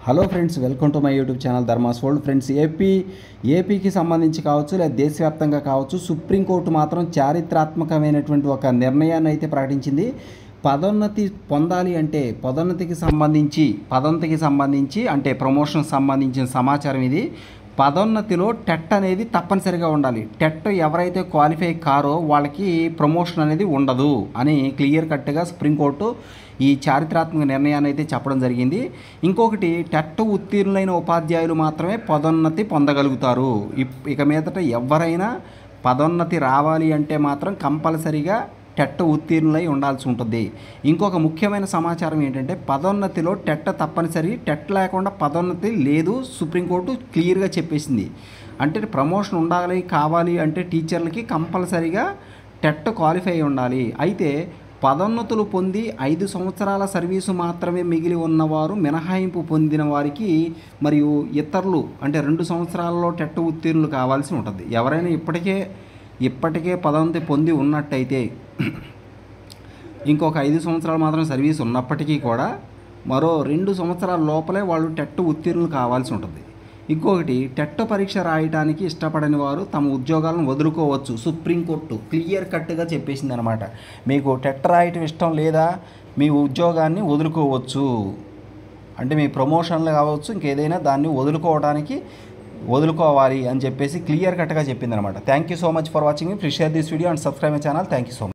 Hello friends, welcome to my YouTube channel Dharma's world. Friends, ఏపీకి సంబంధించి కావచ్చు లేదా దేశవ్యాప్తంగా కావచ్చు, సుప్రీంకోర్టు మాత్రం చారిత్రాత్మకమైనటువంటి ఒక నిర్ణయాన్ని అయితే ప్రకటించింది. పదోన్నతి పొందాలి అంటే పదోన్నతికి సంబంధించి అంటే ప్రమోషన్కి సంబంధించిన సమాచారం ఇది. పదోన్నతిలో టెట్ అనేది తప్పనిసరిగా ఉండాలి. టెట్ ఎవరైతే క్వాలిఫై కారో వాళ్ళకి ప్రమోషన్ అనేది ఉండదు అని క్లియర్ కట్గా సుప్రీంకోర్టు ఈ చారిత్రాత్మక నిర్ణయాన్ని అయితే చెప్పడం జరిగింది. ఇంకొకటి, టెట్ ఉత్తీర్ణులైన ఉపాధ్యాయులు మాత్రమే పదోన్నతి పొందగలుగుతారు. ఇక మీదట ఎవరైనా పదోన్నతి రావాలి అంటే మాత్రం కంపల్సరీగా టెట్ ఉత్తీర్ణులై ఉండాల్సి ఉంటుంది. ఇంకొక ముఖ్యమైన సమాచారం ఏంటంటే, పదోన్నతిలో టెట్ తప్పనిసరి, టెట్ లేకుండా పదోన్నతి లేదు. సుప్రీంకోర్టు క్లియర్గా చెప్పేసింది. అంటే ప్రమోషన్ కావాలి అంటే టీచర్లకి కంపల్సరీగా టెట్ క్వాలిఫై ఉండాలి. అయితే పదోన్నతులు పొంది 5 సంవత్సరాల సర్వీసు మాత్రమే మిగిలి ఉన్నవారు, మినహాయింపు పొందిన వారికి మరియు ఇతరులు అంటే 2 సంవత్సరాలలో టెట్ ఉత్తీర్ణులు కావాల్సి ఉంటుంది. ఎవరైనా ఇప్పటికే పదోన్నతి పొంది ఉన్నట్టయితే ఇంకొక 5 సంవత్సరాలు మాత్రం సర్వీస్ ఉన్నప్పటికీ కూడా మరో 2 సంవత్సరాల లోపలే వాళ్ళు టెట్ ఉత్తీర్ణులు కావాల్సి ఉంటుంది. ఇంకొకటి, టెట్ పరీక్ష రాయడానికి ఇష్టపడని వారు తమ ఉద్యోగాలను వదులుకోవచ్చు. సుప్రీంకోర్టు క్లియర్ కట్గా చెప్పేసింది అనమాట. మీకు టెట్ రాయటం ఇష్టం లేదా, మీ ఉద్యోగాన్ని వదులుకోవచ్చు. అంటే మీ ప్రమోషన్లు కావచ్చు, ఇంకేదైనా దాన్ని వదులుకోవాలి అని చెప్పేసి క్లియర్ కట్గా చెప్పింది అనమాట. Thank you so much for watching. Please share this video and subscribe my channel. Thank you so much.